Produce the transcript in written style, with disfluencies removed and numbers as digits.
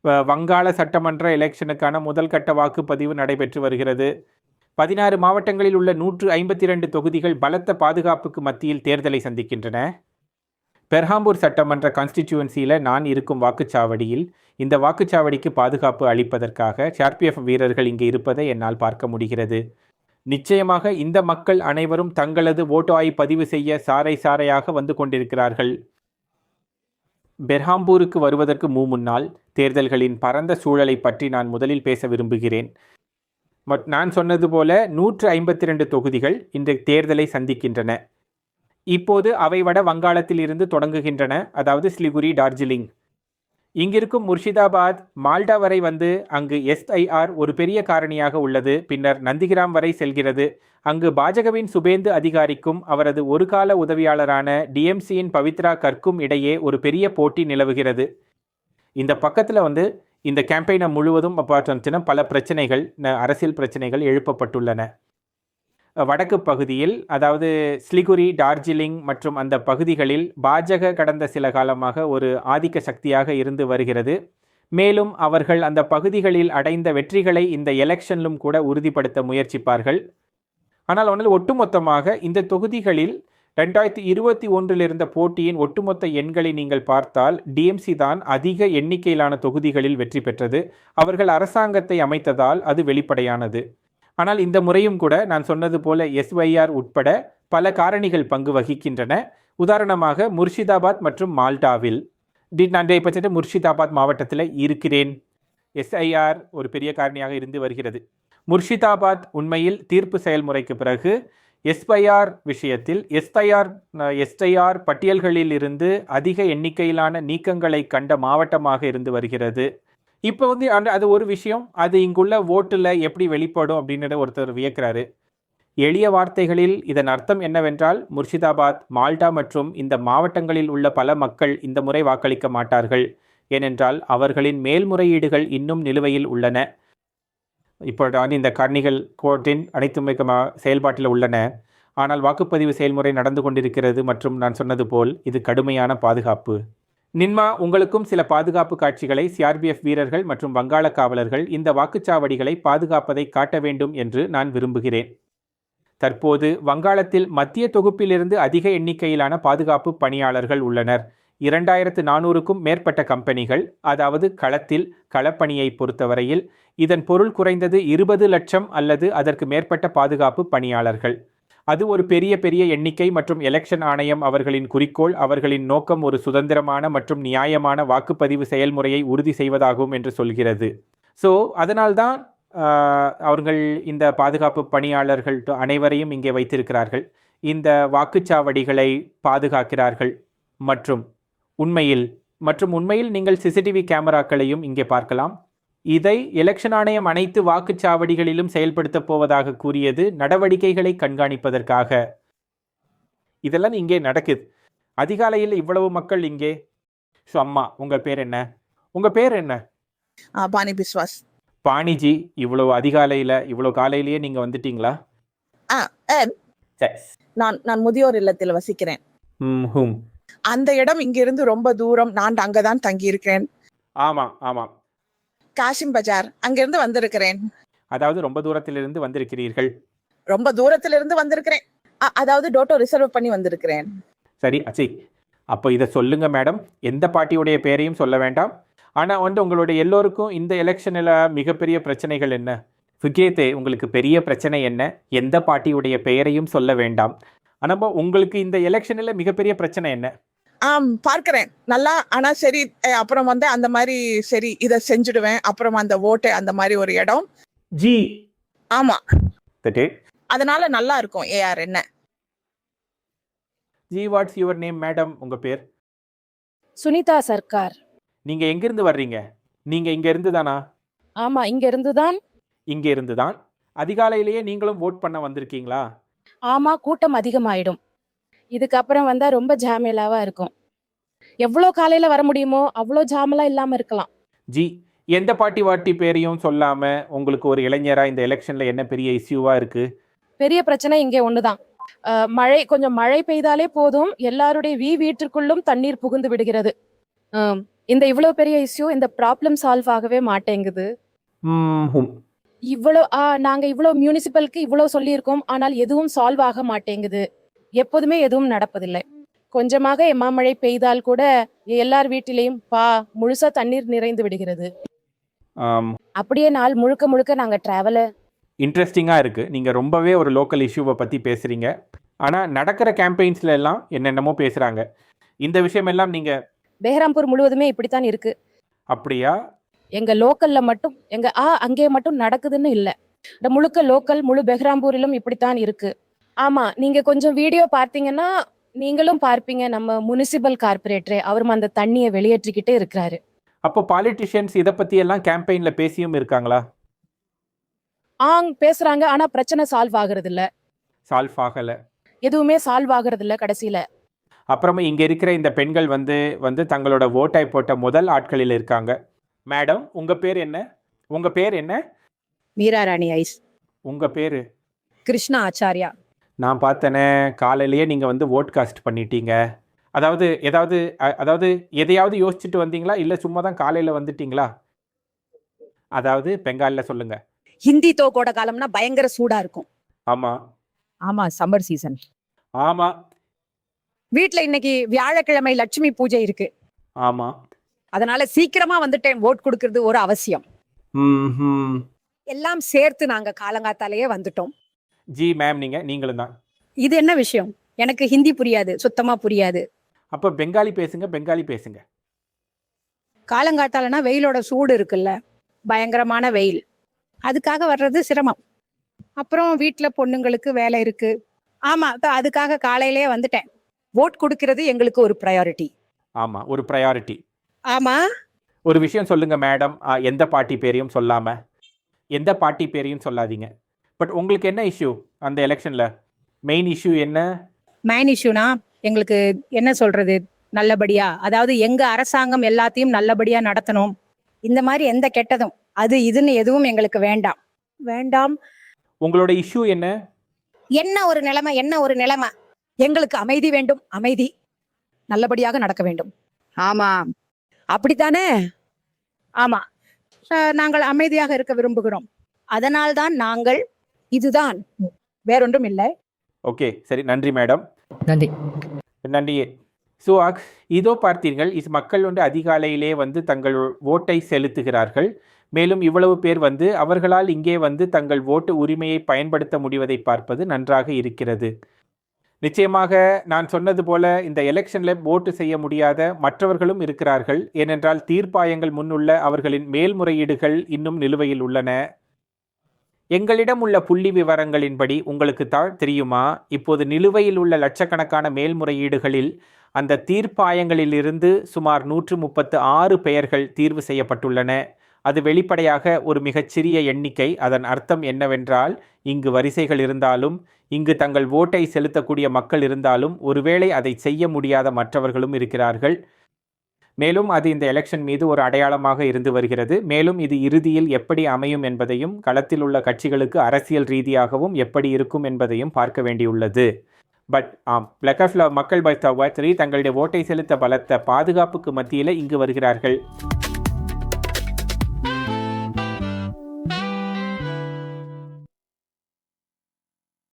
வங்காள சட்டமன்ற எலெக்ஷனுக்கான முதல் கட்ட வாக்குப்பதிவு நடைபெற்று வருகிறது. 16 மாவட்டங்களில் உள்ள 152 தொகுதிகள் பலத்த பாதுகாப்புக்கு மத்தியில் தேர்தலை சந்திக்கின்றன. பெர்ஹாம்பூர் சட்டமன்ற கான்ஸ்டிடியூவன்சியில் நான் இருக்கும் வாக்குச்சாவடியில் இந்த வாக்குச்சாவடிக்கு பாதுகாப்பு அளிப்பதற்காக சிஆர்பிஎஃப் வீரர்கள் இங்கே இருப்பதை என்னால் பார்க்க முடிகிறது. நிச்சயமாக இந்த மக்கள் அனைவரும் தங்களது ஓட்டு பதிவு செய்ய சாறை சாறையாக வந்து கொண்டிருக்கிறார்கள். பெர்ஹாம்பூருக்கு வருவதற்கு முன்னால் தேர்தல்களின் பரந்த சூழலை பற்றி நான் முதலில் பேச விரும்புகிறேன். நான் சொன்னது போல 152 தொகுதிகள் இன்று தேர்தலை சந்திக்கின்றன. இப்போது அவை வட வங்காளத்தில் இருந்து தொடங்குகின்றன, அதாவது சிலிகுரி, டார்ஜிலிங். இங்கிருக்கும் முர்ஷிதாபாத், மால்டா வரை வந்து அங்கு எஸ்ஐஆர் ஒரு பெரிய காரணியாக உள்ளது. பின்னர் நந்திகிராம் வரை செல்கிறது. அங்கு பாஜகவின் சுபேந்து அதிகாரிக்கும் அவரது ஒரு கால உதவியாளரான டிஎம்சியின் பவித்ரா கர்க்கும் இடையே ஒரு பெரிய போட்டி நிலவுகிறது. இந்த பக்கத்தில் வந்து இந்த கேம்பெயினை முழுவதும் பார்த்துச்சுன்னா பல பிரச்சனைகள், அரசியல் பிரச்சனைகள் எழுப்பப்பட்டுள்ளன. வடக்கு பகுதியில், அதாவது சிலிகுரி, டார்ஜிலிங் மற்றும் அந்த பகுதிகளில் பாஜக கடந்த சில காலமாக ஒரு ஆதிக்க சக்தியாக இருந்து வருகிறது. மேலும் அவர்கள் அந்த பகுதிகளில் அடைந்த வெற்றிகளை இந்த எலெக்ஷனிலும் கூட உறுதிப்படுத்த முயற்சிப்பார்கள். ஆனால் ஒன்றில் ஒட்டுமொத்தமாக இந்த தொகுதிகளில் 2021 இருந்த போட்டியின் ஒட்டுமொத்த எண்களை நீங்கள் பார்த்தால் டிஎம்சி தான் அதிக எண்ணிக்கையிலான தொகுதிகளில் வெற்றி பெற்றது. அவர்கள் அரசாங்கத்தை அமைத்ததால் அது வெளிப்படையானது. ஆனால் இந்த முறையும் கூட நான் சொன்னது போல எஸ்ஒய்ஆர் உட்பட பல காரணிகள் பங்கு வகிக்கின்றன. உதாரணமாக முர்ஷிதாபாத் மற்றும் மால்டாவில் நான் இப்போ முர்ஷிதாபாத் மாவட்டத்தில் இருக்கிறேன். எஸ்ஐஆர் ஒரு பெரிய காரணியாக இருந்து வருகிறது. முர்ஷிதாபாத் உண்மையில் தீர்ப்பு செயல்முறைக்கு பிறகு எஸ்ஒய்ஆர் விஷயத்தில் எஸ்ஐஆர் பட்டியல்களில் இருந்து அதிக எண்ணிக்கையிலான நீக்கங்களை கண்ட மாவட்டமாக இருந்து வருகிறது. இப்போ வந்து அது ஒரு விஷயம். அது இங்குள்ள ஓட்டில் எப்படி வெளிப்படும் அப்படின்னு ஒருத்தர் வியக்கிறாரு. எளிய வார்த்தைகளில் இதன் அர்த்தம் என்னவென்றால், முர்ஷிதாபாத், மால்டா மற்றும் இந்த மாவட்டங்களில் உள்ள பல மக்கள் இந்த முறை வாக்களிக்க மாட்டார்கள். ஏனென்றால் அவர்களின் மேல்முறையீடுகள் இன்னும் நிலுவையில் உள்ளன. இப்போ இந்த காரணிகள் கோர்ட்டின் அனைத்துமே செயல்பாட்டில் உள்ளன. ஆனால் வாக்குப்பதிவு செயல்முறை நடந்து கொண்டிருக்கிறது. மற்றும் நான் சொன்னது போல் இது கடுமையான பாதுகாப்பு. நின்மா, உங்களுக்கும் சில பாதுகாப்பு காட்சிகளை சிஆர்பிஎஃப் வீரர்கள் மற்றும் வங்காள காவலர்கள் இந்த வாக்குச்சாவடிகளை பாதுகாப்பதை காட்ட வேண்டும் என்று நான் விரும்புகிறேன். தற்போது வங்காளத்தில் மத்திய தொகுப்பிலிருந்து அதிக எண்ணிக்கையிலான பாதுகாப்பு பணியாளர்கள் உள்ளனர். 2400க்கும் மேற்பட்ட கம்பெனிகள், அதாவது களத்தில் களப்பணியை பொறுத்தவரையில் இதன் பொருள் குறைந்தது 20 லட்சம் அல்லது அதற்கு மேற்பட்ட பாதுகாப்பு பணியாளர்கள். அது ஒரு பெரிய எண்ணிக்கை மற்றும் எலெக்ஷன் ஆணையம் அவர்களின் குறிக்கோள், அவர்களின் நோக்கம் ஒரு சுதந்திரமான மற்றும் நியாயமான வாக்குப்பதிவு செயல்முறையை உறுதி செய்வதாகும் என்று சொல்கிறது. ஸோ அதனால்தான் அவர்கள் இந்த பாதுகாப்பு பணியாளர்கள் அனைவரையும் இங்கே வைத்திருக்கிறார்கள். இந்த வாக்குச்சாவடிகளை பாதுகாக்கிறார்கள். மற்றும் உண்மையில் நீங்கள் சிசிடிவி கேமராக்களையும் இங்கே பார்க்கலாம். இதை எலெக்ஷன் ஆணையம் அனைத்து வாக்குச்சாவடிகளிலும் செயல்படுத்தப் போவதாக கூறியது நடவடிக்கைகளை கண்காணிப்பதற்காக. இதெல்லாம் இங்கே நடக்குது. அதிகாலையில் இவ்வளவு மக்கள் இங்கே. அம்மா, உங்கள் பேர் என்ன? உங்க பேர் என்ன? பாணி பிஸ்வாஸ். பாணிஜி, இவ்வளவு அதிகாலையில் இவ்வளவு காலையிலேயே நீங்க வந்துட்டீங்களா? நான் முதியோர் இல்லத்தில் வசிக்கிறேன். அந்த இடம் இங்கிருந்து ரொம்ப தூரம். நான் அங்கதான் தங்கி இருக்கிறேன். ஆமாம். காசிம் பஜார், அங்கிருந்து வந்திருக்கிறேன். அதாவது ரொம்ப தூரத்திலிருந்து வந்திருக்கிறீர்கள்? ரொம்ப தூரத்திலிருந்து வந்திருக்கிறேன். அதாவது டோட்டோ ரிசர்வ் பண்ணி வந்திருக்கிறேன். சரி அச்சி, அப்போ இதை சொல்லுங்க மேடம். எந்த பார்ட்டியுடைய பெயரையும் சொல்ல வேண்டாம். ஆனால் வந்து உங்களுடைய எல்லோருக்கும் இந்த எலெக்ஷனில் மிகப்பெரிய பிரச்சனைகள் என்ன? சுகேத்தே, உங்களுக்கு பெரிய பிரச்சனை என்ன? எந்த பார்ட்டியுடைய பெயரையும் சொல்ல வேண்டாம். ஆனால் உங்களுக்கு இந்த எலெக்ஷனில் மிகப்பெரிய பிரச்சனை என்ன? பார்க்கிறேன் நல்லா. ஆனா சரி, அப்புறம் வந்து அந்த மாதிரி சரி இதை செஞ்சுடுவேன். அப்புறம் அந்த ஓட்டு அந்த மாதிரி ஒரு இடம். ஜி, ஆமா, அதனால நல்லா இருக்கும். ஏஆர் என்ன? G, what's your name madam? உங்க பேர்? சுனிதா சர்க்கார். நீங்க எங்க இருந்து வர்றீங்க? நீங்க இங்க இருந்து தானா? ஆமா, இங்க இருந்து தான். இங்க இருந்து தான். அதிகாலையிலேயே நீங்களும் ஓட் பண்ண வந்திருக்கீங்களா? ஆமா, கூட்டம் அதிகமாயிடும். இதுக்கப்புறம் வந்தா ரொம்ப ஜாமேலாவா இருக்கும். எவ்வளோ காலையில வர முடியுமோ அவ்வளோ ஜாமெல்லாம் இல்லாம இருக்கலாம். ஜி, எந்த பார்ட்டி பேரையும் சொல்லாம உங்களுக்கு ஒரு இளைஞரா இந்த எலெக்ஷன்ல என்ன பெரிய இஷ்யூவா இருக்கு? பெரிய பிரச்சனை இங்கே ஒண்ணுதான். கொஞ்சம் மழை பெய்தாலே போதும், எல்லாருடைய வீட்டிற்குள்ளும் தண்ணீர் புகுந்து விடுகிறது. இந்த இவ்வளோ பெரிய இஷ்யூ இந்த ப்ராப்ளம் சால்வ் ஆகவே மாட்டேங்குது. ஹும். இவ்வளோ நாங்க இவ்வளோ மியூனிசிபலுக்கு இவ்வளோ சொல்லியிருக்கோம், ஆனால் எதுவும் சால்வ் ஆக மாட்டேங்குது. எப்போதுமே எதுவும் நடப்பதில்லை. கொஞ்சமாக எம்மாமழை பெய்தால் கூட எல்லார் வீட்டிலையும் முழுசா தண்ணீர் நிறைந்து விடுகிறது. ஆம், அப்படியே நாள் முழுக்க முழுக்க நாங்க டிராவல இன்ட்ரெஸ்டிங்காக இருக்குது. நீங்கள் ரொம்பவே ஒரு லோக்கல் இஷ்யூவை பற்றி பேசுகிறீங்க. ஆனால் நடக்கிற கேம்பெயின்ஸில் எல்லாம் என்னென்னமோ பேசுகிறாங்க. இந்த விஷயமெல்லாம் நீங்கள் பெஹ்ராம்பூர் முழுவதுமே இப்படித்தான் இருக்கு. அப்படியா? எங்க லோக்கல்ல மட்டும் அங்கே மட்டும் நடக்குதுன்னு இல்ல. இந்த முழுக்க லோக்கல் முழு பெஹ்ராம்பூரிலும் இப்படித்தான் இருக்கு. ஆமா, நீங்க கொஞ்சம் வீடியோ பார்த்தீங்கன்னா நீங்களும் பார்ப்பீங்க. நம்ம முனிசிபல் கார்பரேட்டரே அவரும் அந்த தண்ணியை வெளியேற்றிக்கிட்டே இருக்கிறாரு. அப்போ பாலிட்டிஷியன்ஸ் இதை பற்றி எல்லாம் கேம்பெயினில் பேசியும் இருக்காங்களா? பேசுறாங்க, ஆனா பிரச்சனை சால்வ் ஆகுறது இல்ல. சால்வ் ஆகலை. எதுவுமே சால்வ் ஆகுறது இல்ல கடைசியில. அப்புறமா இங்கே இருக்கிற இந்த பெண்கள் வந்து தங்களோட ஓட்டை போட்ட முதல் ஆட்களில் இருக்காங்க. மேடம், உங்கள் பேர் என்ன? உங்கள் பேர் என்ன? மீரா ராணி ஐஸ். உங்கள் பேர்? கிருஷ்ணா ஆச்சாரியா. நான் பார்த்தேனே, காலையிலேயே நீங்கள் வந்து ஓட் காஸ்ட் பண்ணிட்டீங்க. அதாவது எதையாவது யோசிச்சுட்டு வந்தீங்களா, இல்லை சும்மா தான் காலையில் வந்துட்டீங்களா? அதாவது பெங்காலில் சொல்லுங்க. ஹிந்தி கோடை காலம்னா பயங்கர சூடா இருக்கும். ஆமாம். ஆமா, சம்மர் சீசன். ஆமாம். வீட்ல இன்னைக்கு வியாழக்கிழமை லட்சுமி பூஜை இருக்கு. ஆமாம். அதனால சீக்கிரமா வந்துட்டேன். ஓட் கொடுக்கறது ஒரு அவசியம். எல்லாம் சேர்த்து நாங்க காலங்காத்தாலேயே வந்துட்டோம். ஜி மேம், நீங்களும் தான். இது என்ன விஷயம்? எனக்கு ஹிந்தி புரியாது, சுத்தமா புரியாது. அப்போ பெங்காலி பேசுங்க. காலங்காத்தாலனா வெயிலோட சூடு இருக்குல்ல, பயங்கரமான வெயில். அதுக்காக வர்றது சிரமம். அப்புறம் வீட்ல பொண்ணுங்களுக்கு வேலை இருக்கு. ஆமா, அதுக்காக காலையிலேயே வந்துட்டேன். ஓட் கொடுக்கிறது எங்களுக்கு ஒரு ப்ரையாரிட்டி. ஆமாம், ஒரு ப்ரையாரிட்டி. ஆமா. ஒரு விஷயம் சொல்லுங்க மேடம், எந்த பார்ட்டி பேரையும் சொல்லாதீங்க. பட் உங்களுக்கு என்ன இஷ்யூ அந்த எலெக்ஷனில்? மெயின் இஷ்யூ என்ன? மெயின் இஷ்யூனா எங்களுக்கு என்ன சொல்றது, நல்லபடியா, அதாவது எங்க அரசாங்கம் எல்லாத்தையும் நல்லபடியா நடத்தணும். இந்த மாதிரி எந்த கெட்டதும் அது இதுன்னு எதுவும் எங்களுக்கு வேண்டாம். உங்களோட இஷ்யூ என்ன? என்ன ஒரு நிலைமை எங்களுக்கு அமைதி வேண்டும். அமைதி நல்லபடியாக நடக்க வேண்டும். ஆமா, அப்படித்தானே? ஆமா, நாங்கள் அமைதியாக இருக்க விரும்புகிறோம். அதனால்தான் நாங்கள் இதுதான், வேறொன்றும் இல்லை. ஓகே, சரி, நன்றி மேடம். நன்றி. ஸோ இதோ பார்த்தீர்கள், மக்கள் அதிகாலையிலே தங்கள் ஓட்டை செலுத்துகிறார்கள். மேலும் இவ்வளவு பேர் அவர்களால் இங்கே தங்கள் ஓட்டு உரிமையை பயன்படுத்த முடிவதை பார்ப்பது நன்றாக இருக்கிறது. நிச்சயமாக நான் சொன்னது போல இந்த எலெக்ஷனில் ஓட்டு செய்ய முடியாத மற்றவர்களும் இருக்கிறார்கள். ஏனென்றால் தீர்ப்பாயங்கள் முன்னுள்ள அவர்களின் மேல்முறையீடுகள் இன்னும் நிலுவையில் உள்ளன. எங்களிடம் உள்ள புள்ளி விவரங்களின்படி உங்களுக்கு தெரியுமா, இப்போது நிலுவையில் உள்ள லட்சக்கணக்கான மேல்முறையீடுகளில் அந்த தீர்ப்பாயங்களிலிருந்து சுமார் 136 பெயர்கள் தீர்வு செய்யப்பட்டுள்ளன. அது வெளிப்படையாக ஒரு மிகச்சிறிய எண்ணிக்கை. அதன் அர்த்தம் என்னவென்றால், இங்கு வரிசைகள் இருந்தாலும், இங்கு தங்கள் ஓட்டை செலுத்தக்கூடிய மக்கள் இருந்தாலும், ஒருவேளை அதை செய்ய முடியாத மற்றவர்களும் இருக்கிறார்கள். மேலும் அது இந்த எலெக்ஷன் மீது ஒரு அடையாளமாக இருந்து வருகிறது. மேலும் இது இறுதியில் எப்படி அமையும் என்பதையும், களத்தில் உள்ள கட்சிகளுக்கு அரசியல் ரீதியாகவும் எப்படி இருக்கும் என்பதையும் பார்க்க வேண்டியுள்ளது. பட் பிளக் மக்கள் தங்களுடைய ஓட்டை செலுத்த பலத்த பாதுகாப்புக்கு மத்தியில் இங்கு வருகிறார்கள்.